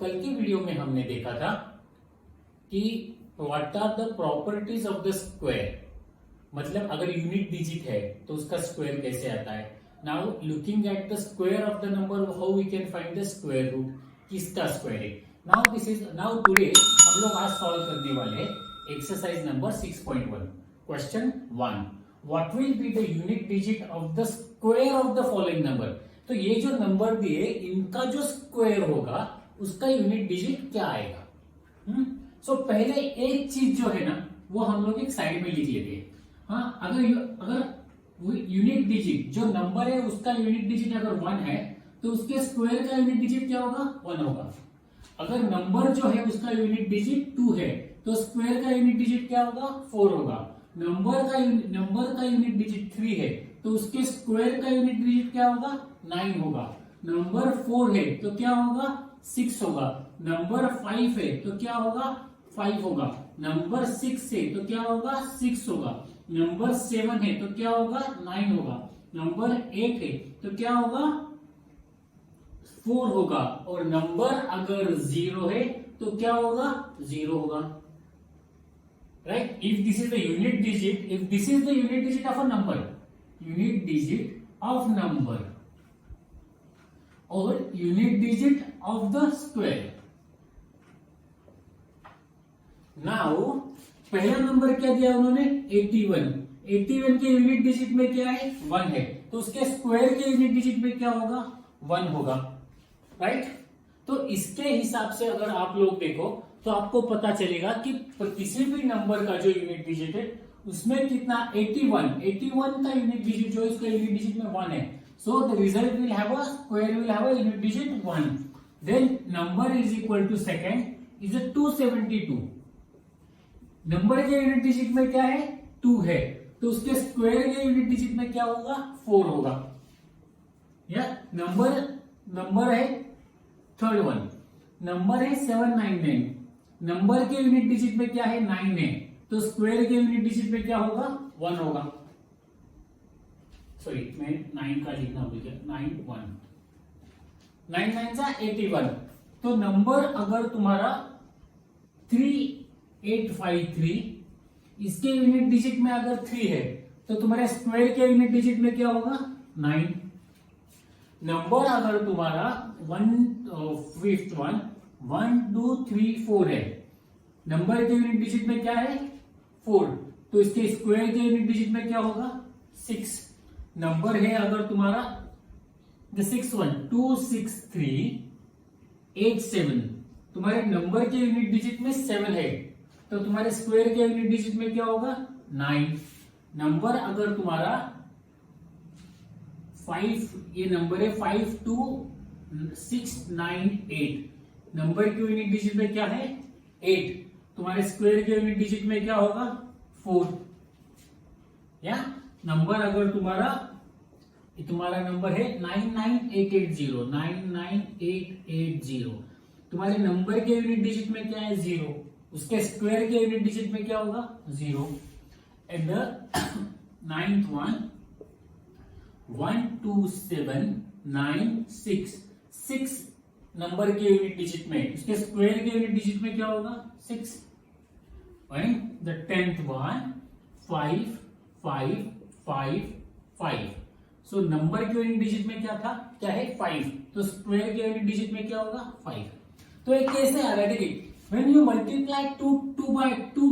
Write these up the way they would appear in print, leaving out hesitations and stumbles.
कल की वीडियो में हमने देखा था कि what are the properties of the square, मतलब अगर यूनिट डिजिट है तो उसका स्क्वायर कैसे आता है। Now looking at the square of the number, how we can find the square root, किसका स्क्वायर है। नाउ टुडे हम लोग आज सॉल्व करने वाले हैं exercise number 6.1। Question 1, what will be the unit digit of the square of the following number. तो ये जो नंबर दिए इनका जो स्क्वायर होगा उसका यूनिट डिजिट क्या आएगा। सो पहले एक चीज जो है ना वो हम लोग एक साइड में लिख लेते हैं। हाँ, अगर यूनिट डिजिट जो नंबर है उसका यूनिट डिजिट अगर 1 है तो उसके स्क्वायर का यूनिट डिजिट क्या होगा, 1 होगा। अगर नंबर जो है उसका यूनिट डिजिट 2 है तो स्क्वायर का यूनिट डिजिट क्या होगा, 4 होगा। नंबर का यूनिट डिजिट 3 है तो उसके स्क्वायर का यूनिट डिजिट क्या होगा, 9 होगा। नंबर 4 है तो क्या होगा, 6 होगा। नंबर 5 है तो क्या होगा, 5 होगा। नंबर 6 है तो क्या होगा, 6 होगा। नंबर 7 है तो क्या होगा, 9 होगा। नंबर 8 है तो क्या होगा, 4 होगा। और नंबर अगर 0 है तो क्या होगा, 0 होगा। Right, if this is the unit digit, if this is the unit digit of a number, unit digit of number और unit digit of the square. Now पहला नंबर क्या दिया उन्होंने, 81। 81 के यूनिट डिजिट में क्या है, 1 है, तो उसके स्क्वायर के यूनिट डिजिट में क्या होगा, 1 होगा। राइट, तो इसके हिसाब से अगर आप लोग देखो तो आपको पता चलेगा कि किसी भी नंबर का जो यूनिट डिजिट है उसमें कितना, 81 का यूनिट डिजिट जो इसका यूनिट डिजिट में 1 है। So the result will have a square will have a unit digit 1. Then number is equal to second is a 272. Number के यूनिट डिजिट में क्या है, 2 है, तो उसके स्क्वायर के यूनिट डिजिट में क्या होगा, 4 होगा। या नंबर है थर्ड वन, नंबर है 799। नंबर के यूनिट डिजिट में क्या है, 9 है, तो स्क्वायर के यूनिट डिजिट में क्या होगा, 1 होगा। सॉरी, मैं 9 का लिखना भूल गया, 9 9 का 81। तो नंबर अगर तुम्हारा 3853, इसके यूनिट डिजिट में अगर 3 है तो तुम्हारे स्क्वायर के यूनिट डिजिट में क्या होगा, 9। नंबर अगर तुम्हारा 1 2 3 4 है, नंबर के यूनिट डिजिट में क्या है, 4, तो इसके स्क्वायर के यूनिट डिजिट में क्या होगा, 6। नंबर है अगर तुम्हारा 26387, तुम्हारे नंबर के यूनिट डिजिट में 7 है तो तुम्हारे स्क्वायर के यूनिट डिजिट में क्या होगा, 9। नंबर अगर तुम्हारा 5, ये नंबर है 52698, नंबर के यूनिट डिजिट में क्या है, 8, तुम्हारे स्क्वायर के यूनिट डिजिट में क्या होगा, 4। या नंबर अगर तुम्हारा नंबर है 99880, तुम्हारे नंबर के यूनिट डिजिट में क्या है, 0, उसके स्क्वायर के यूनिट डिजिट में क्या होगा, 0। And the 9th one 12796, 6 number के यूनिट डिजिट में, उसके स्क्वायर के यूनिट डिजिट में क्या होगा, 6। And the 10th one 5555। So number के यूनिट डिजिट में क्या था, क्या है, 5, तो स्क्वायर के यूनिट डिजिट में क्या होगा, 5। तो एक कैसे आ रहा है, देखिए, when you multiply 2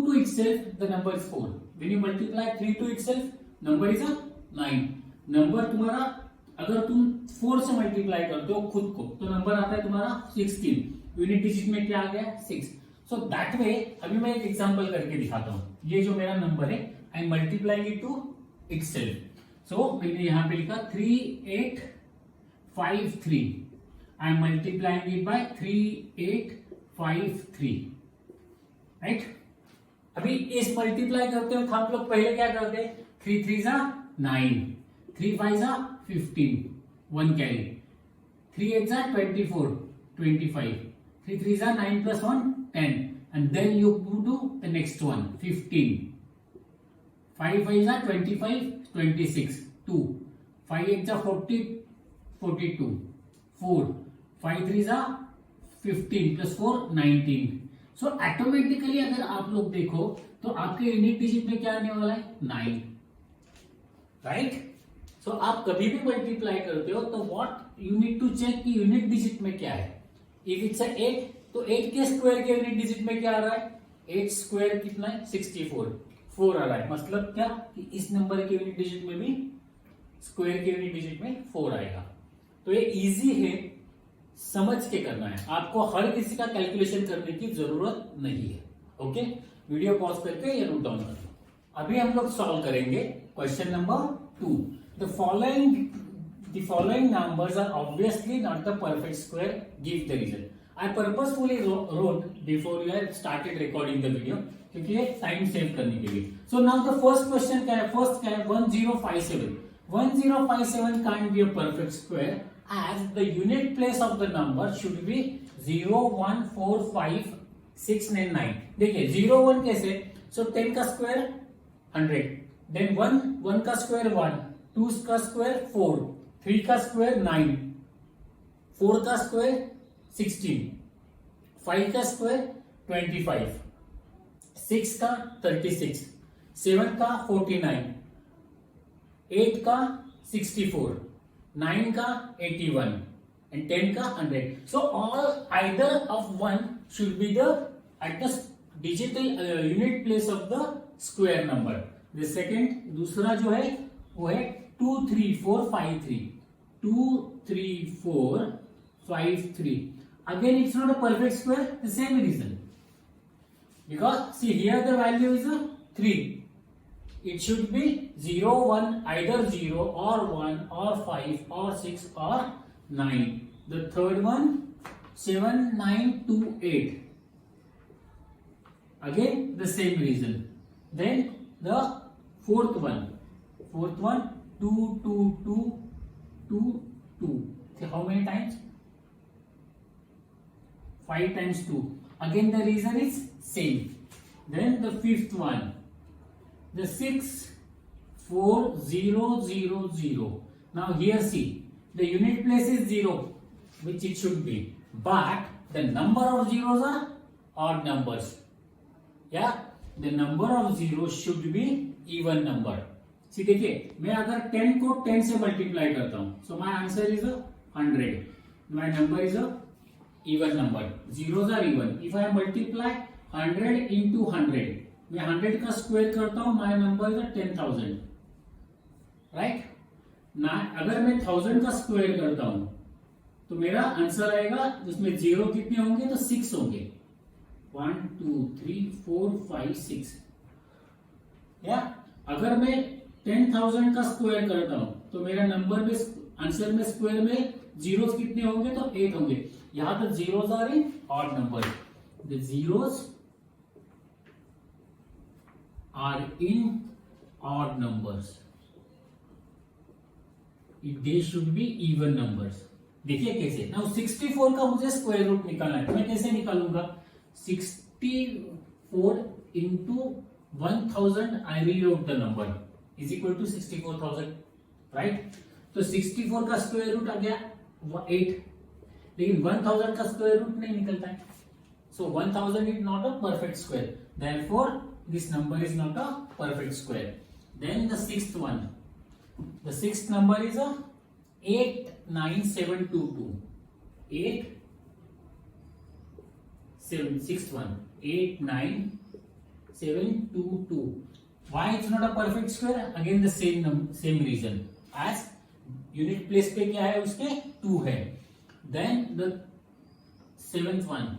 to itself the number is 4, when you multiply 3 to itself number is a 9। Number तुम्हारा अगर तुम 4 से मल्टीप्लाई करते हो खुद को तो नंबर आता है तुम्हारा 16, यूनिट डिजिट में क्या आ गया, 6। सो दैट वे अभी मैं एक एग्जांपल करके दिखाता हूं। ये जो मेरा नंबर है आई मल्टीप्लाई इट टू इटसेल्फ। सो मैंने यहां पे लिखा 3853, I am multiplying it by 3853। Right, अभी इस मल्टीप्लाई करते हो हम लोग पहले क्या करते हैं, 3 3 जा 9, 3 5 जा 15, 1 कैरी, 3 8 जा 24 25, 3 3 जा 9 plus 1 10, and then you do the next one 15, 5 5 जा 25 26, 2, 5 8 जा 40 42, 4, 5 3 जा 15 प्लस 4 19। सो ऑटोमेटिकली अगर आप लोग देखो तो आपके यूनिट डिजिट में क्या आने वाला है 9, राइट। सो आप कभी भी मल्टीप्लाई करते हो तो what you need to check कि यूनिट डिजिट में क्या है। इफ इट्स 8 तो 8 के स्क्वायर के यूनिट डिजिट में क्या आ रहा है, 8 स्क्वायर कितना है 64, 4 आ रहा है। मतलब क्या कि इस नंबर के यूनिट डिजिट में भी स्क्वायर के यूनिट डिजिट में 4 आएगा। तो ये इजी है, समझ के करना है, आपको हर किसी का कैलकुलेशन करने की जरूरत नहीं है। ओके, वीडियो पॉज करके ये नोट डाउन कर लो। अभी हम लोग सॉल्व करेंगे question number 2। The following numbers are obviously not the perfect square, give the reason. I purposefully wrote before you have started recording the video, क्योंकि ये टाइम सेव करने के लिए। So now the first question क्या है, first क्या है 1057। 1057 can't be a perfect square as the unit place of the number should be 0, 1, 4, 5, 6 and 9। देखिए 0, 1 कैसे, सो 10 का स्क्वायर 100, देन 1 का स्क्वायर 1, 2 का स्क्वायर 4, 3 का स्क्वायर 9, 4 का स्क्वायर 16, 5 का स्क्वायर 25, 6 का 36, 7 का 49, 8 का 64, 9 का 81 and 10 का 100। So all either of one should be the at the digital unit place of the square number। The second दूसरा जो है वो है 2, 3, 4, 5, 3, 2, 3, 4, 5, 3। Again it's not a perfect square, the same reason, because see here the value is a 3, it should be 0, 1, either 0 or 1 or 5 or 6 or 9। The third one 7, 9, 2, 8, again the same reason। Then the fourth one 2, 2, 2, 2, 2, so how many times, 5 times 2, again the reason is same। Then the fifth one the 6, 4, 0, 0, 0। Now here see the unit place is 0, which it should be, but the number of zeros are odd numbers। Yeah, the number of zeros should be even number। See देखिए मैं अगर 10 को 10 से multiply करता हूं, so my answer is 100, my number is a even number, zeros are even। If I multiply 100 into 100, मैं 100 का square करता हूं, माय नंबर इज 10,000, राइट ना। अगर मैं 1000 का स्क्वायर करता हूं तो मेरा आंसर आएगा, जिसमें जीरो कितने होंगे तो 6 होंगे, 1, 2, 3, 4, 5, 6। या अगर मैं 10,000 का स्क्वायर करता हूं तो मेरा नंबर में आंसर में स्क्वायर में जीरोस कितने होंगे तो 8 होंगे। यहां पर zeros are in odd number, the zeros are in odd numbers, they should be even numbers। देखिए कैसे, now 64 का मुझे स्क्वायर रूट निकालना है, तो मैं कैसे निकालूंगा, 64 into 1000 I rewrote the number is equal to 64,000, right. तो 64 का स्क्वायर रूट आ गया 8, लेकिन 1000 का स्क्वायर रूट नहीं निकलता है, so 1000 is not a perfect square, therefore this number is not a perfect square। Then the sixth one, the sixth number is a 89722, sixth one 89722। why it's not a perfect square, again the same reason, as unit place पे क्या है उसके 2 है। Then the seventh one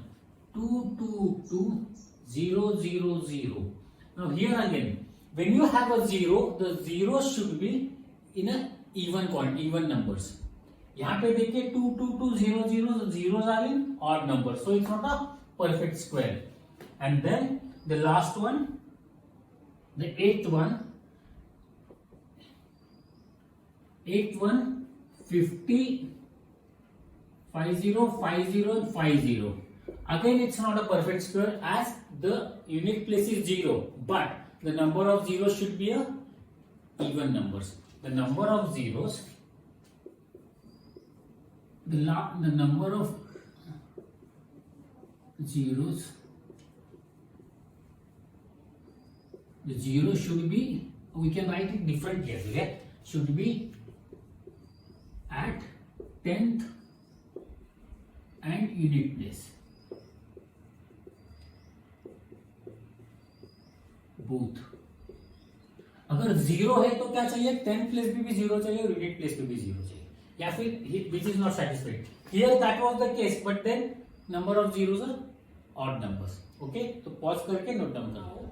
222,000। Now here again, when you have a zero, the zero should be in a even numbers। यहाँ पे देखिए 222,000, zeros are in odd numbers, so it's not a perfect square। And then the last one, the eighth one 50, 50, 50 and 50। Again it's not a perfect square as the unit place is 0, but the number of zeros should be a even numbers। The number of zeros, the number of zeros. The zero should be, we can write it differently as well, should be at 10th and unit place, both. अगर zero है तो क्या चाहिए, 10th place पे भी zero चाहिए और unit place पे भी जीरो चाहिए, या फिर which is not satisfied here, that was the case, but then number of zeros are odd numbers. Okay, तो पॉज करके नोट डाउन करो.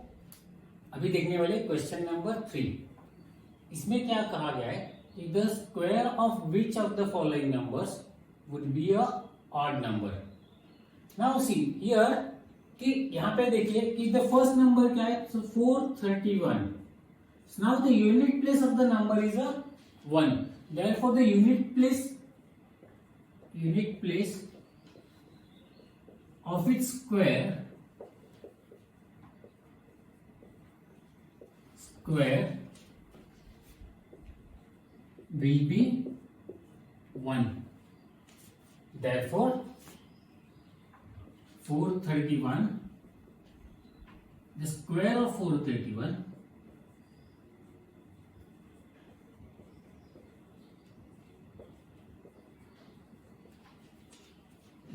अभी देखने वाले क्वेश्चन नंबर 3. इसमें क्या कहा गया है, the square of which of the following numbers would be a odd number. Now see here कि यहां पे देखिए कि द फर्स्ट नंबर क्या है, सो 431. Now the unit place of the number is a 1. Therefore the unit place of its square will be 1. Therefore 431, the square of 431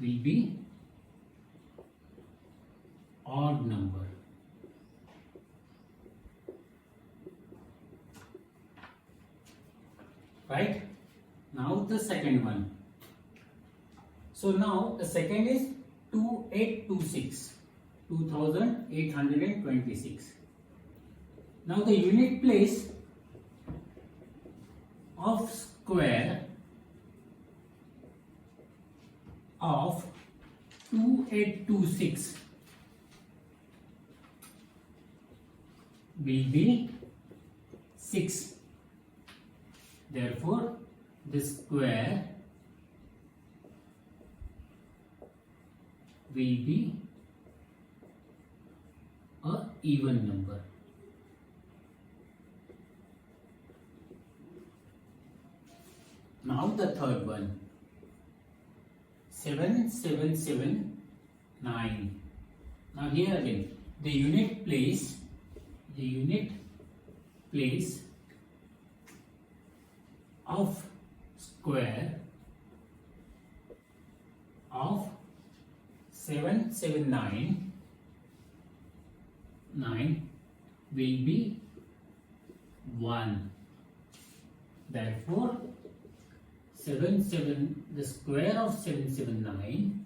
will be odd number. Right? Now the second one. So now the second is 2826. 2826. Now the unit place of square of 2826 will be 6. Therefore the square will be a even number. Now the third one, 7779. Now here again the unit place of square of 7799 will be 1. Therefore the square of 779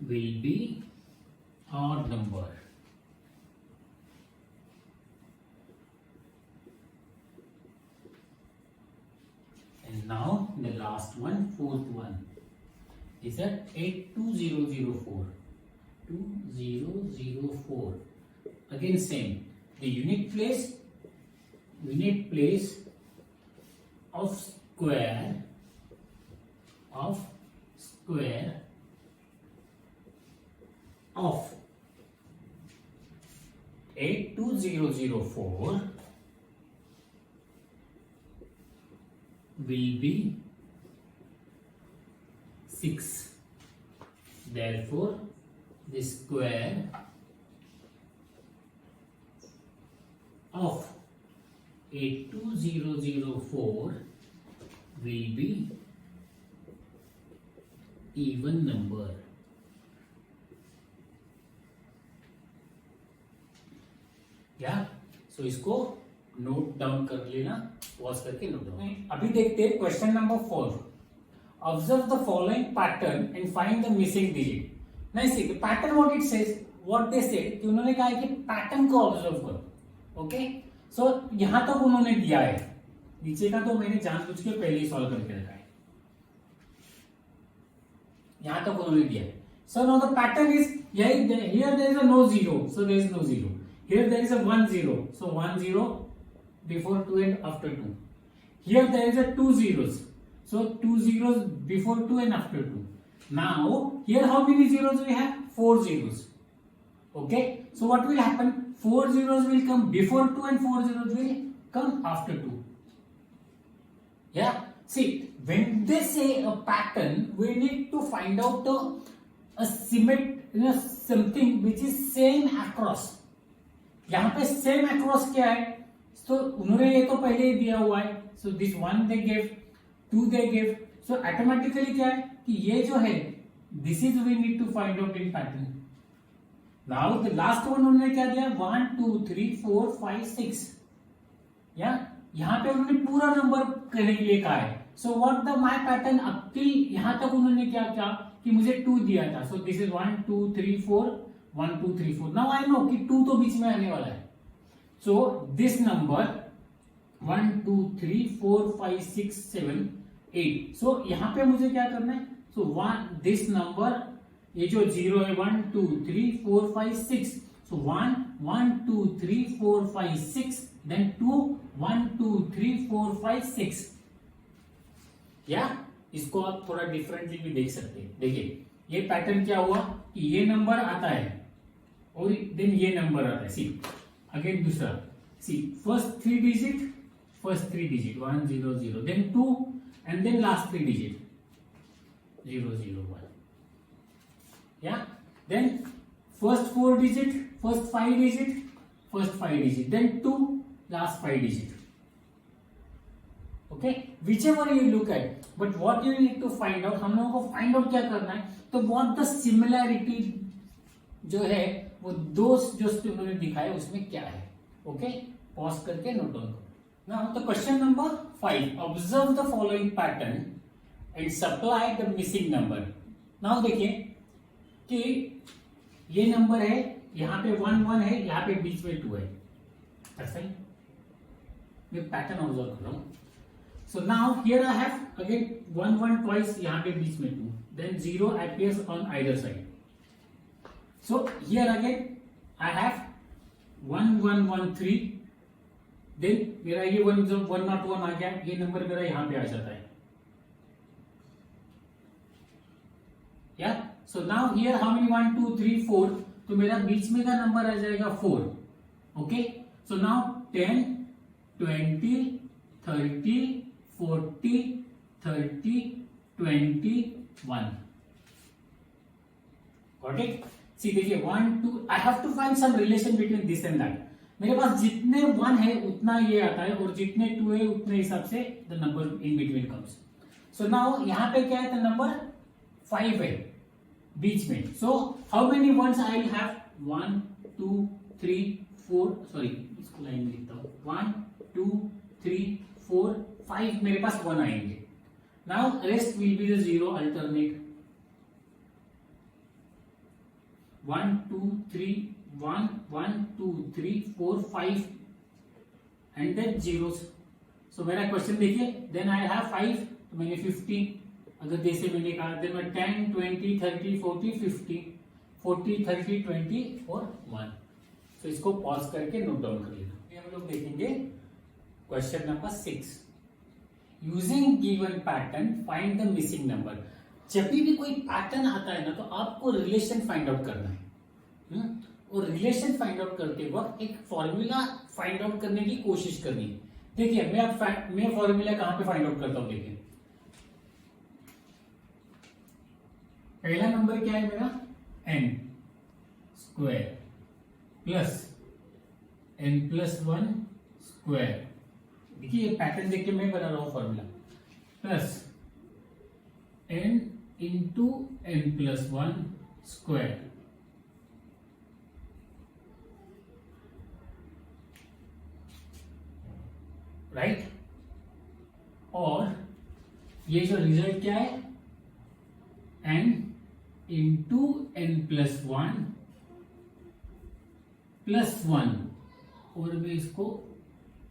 will be odd number. And now the last one, fourth one, is at 82004. 2004. Again same, the unit place of square of 82004 will be 6. Therefore the square of 82004 will be even number. क्या? सो इसको note down कर लेना, pause करके note down. अभी देखते हैं question number 4. Observe the following pattern and find the missing digit. नहीं see pattern what it says, what they said कि उन्होंने कहा है कि पैटर्न को ऑब्जर्व करो. ओके, सो यहां तक उन्होंने दिया है, नीचे का तो मैंने जानबूझ के पहले ही सॉल्व करके रखा है. यहां तक उन्होंने दिया है. So now the pattern is here there is a no zero, so there is no zero. Here there is a 1 0, so 1 0 before 2 and after 2. Here there is a 2 zeros, so 2 zeros before 2 and after 2. Now here how many zeros we have? 4 zeros. Okay, so what will happen? 4 zeros will come before 2 and 4 zeros will come after 2. Yeah, see, when they say a pattern, we need to find out a something which is same across. यहाँ पे same across क्या है, तो उन्होंने ये तो पहले ही दिया हुआ है, so this one they give, two they give, so automatically क्या है कि ये जो है this is we need to find out in pattern. Now the last one उन्होंने क्या दिया, 1 2 3 4 5 6. या यहाँ पे उन्होंने पूरा नंबर करने के लिए कहा है. So what the my pattern up till यहां तक उन्होंने क्या किया कि मुझे 2 दिया था. So this is 1 2 3 4 1 2 3 4. Now I know कि 2 तो बीच में आने वाला है. So this number 1 2 3 4 5 6 7 8. सो यहां पे मुझे क्या करना है, सो दिस नंबर ये जो 0 है 1 2 3 4 5 6. सो 1 1 2 3 4 5 6, देन 2 1 2 3 4 5 6. या इसको आप थोड़ा डिफरेंटली भी देख सकते हैं. देखिए ये पैटर्न क्या हुआ कि ये नंबर आता है और देन ये नंबर आता है. सी अगेन दूसरा, see first 3 digit 1 0 0, then 2 and then last 3 digit 0 0 1. या then first 4 digit, first 5 digit, then 2 last 5 digit. Okay, whichever you look at, but what you need to find out, हम लोगों को find out क्या करना है, तो what the similarity जो है वो दो जो उन्होंने दिखाया उसमें क्या है. ओके, पॉज करके नोट डाउन करो. Now the question number 5, observe the following pattern and supply the missing number. Now देखिए कि ये नंबर है, यहाँ पे 1 1 है, यहाँ पे बीच में 2 है. ऐसा ही मैं पैटर्न ऑब्जर्व कर रहा हूं. So now here I have again 1 1 twice, यहाँ पे बीच में 2, then 0 appears on either side. So here again I have 1 1 1 3, then मेरा ये 1 not 1 आ गया, ये नंबर मेरा यहाँ पे आ जाता है. Yeah, so now here how many 1 2 3 4, तो मेरा बीच में का नंबर आ जाएगा 4. Okay, so now 10 20 30 40 30 21. Got it? See देखिए 1 2, I have to find some relation between this and that. मेरे पास जितने 1 है उतना ये आता है और जितने 2 है उतने हिसाब से the number in between comes. So now यहाँ पे क्या है, द नंबर 5 है बीच में. So how many ones I will have, 1 2 3 4, sorry इसको लाइन में लिखता हूं, 1 2 3 4 5 मेरे पास 1 आएंगे. Now rest will be the 0 alternate. 1 2 3 1 1 2 3 4 5 and then zeros. So मेरा क्वेश्चन देखिए, देन आई हैव 5, तो मैंने 50 अगर जैसे मैंने कहा, देन मैं 10 20 30 40 50 40 30 20 और 1. तो इसको पॉज करके नोट डाउन कर लेना. हम लोग देखेंगे question number 6. Using given pattern find the missing number. जब भी कोई पैटर्न आता है ना, तो आपको रिलेशन फाइंड आउट करना है. और रिलेशन फाइंड आउट करते वक्त एक फॉर्मूला फाइंड आउट करने की कोशिश करनी है. देखिए मैं फॉर्मूला कहां पे फाइंड आउट करता हूं. देखिए पहला नंबर क्या है मेरा, n square plus n+1 square. देखिए ये पैटर्न देख के मैं बना रहा हूं formula, plus n into n+1 square. Right, और ये जो रिजल्ट क्या है, n इंटू n+1 +1, और मैं इसको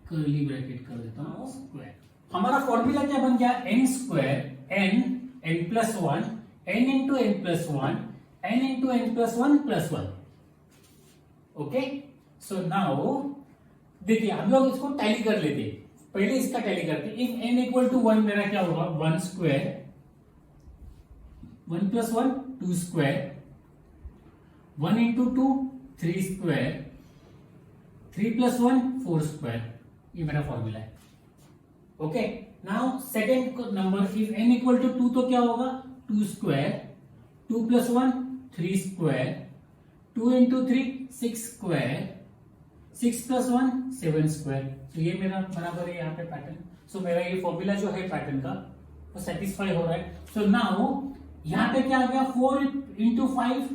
कर्ली ब्रैकेट कर देता हूं स्क्वायर. हमारा फॉर्मूला क्या बन गया, n square n+1 n into n+1 n into n+1 +1. Okay, so now देखिए हम लोग इसको टैली कर लेते हैं. पहले इसका टैली करते हैं. इफ n इक्वल टू 1 मेरा क्या होगा, 1 square 1+1 2 square, 1 into 2 3 square, 3+1 4 square. ये मेरा फॉर्मूला है. Okay, now second number if n equal to 2 तो क्या होगा, 2 square, 2 plus 1 3 square, 2 into 3 6 square, 6 plus 1 7 square. तो ये मेरा बराबर है यहाँ पे पैटर्न। सो मेरा ये फॉर्मूला जो है पैटर्न का वो सेटिस्फाई हो रहा है। सो नाउ यहाँ पे क्या आ गया, 4 into 5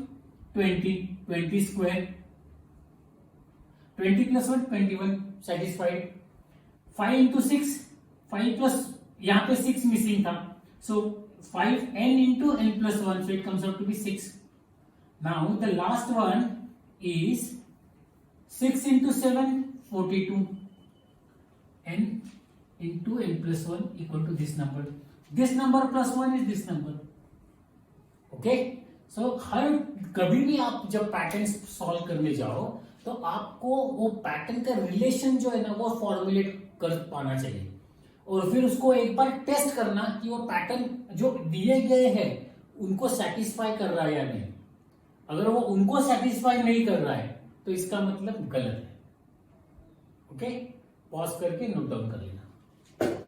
20 square, 20 plus 1 21 satisfied. 5 into 6 5 plus यहाँ पे 6 मिसिंग था, सो 5n into n plus 1, so it comes out to be 6. Now the last one is 6 into 7 42, n into n plus 1 equal to this number plus 1 is this number. Okay, सो हर कभी भी आप जब pattern solve करने जाओ तो आपको वो pattern का रिलेशन जो है ना वो फॉर्मुलेट कर पाना चाहिए, और फिर उसको एक बार टेस्ट करना कि वो पैटर्न जो दिए गए हैं उनको सेटिस्फाई कर रहा है या नहीं। अगर वो उनको सेटिस्फाई नहीं कर रहा है तो इसका मतलब गलत है। ओके, पॉज करके नोट डाउन कर लेना।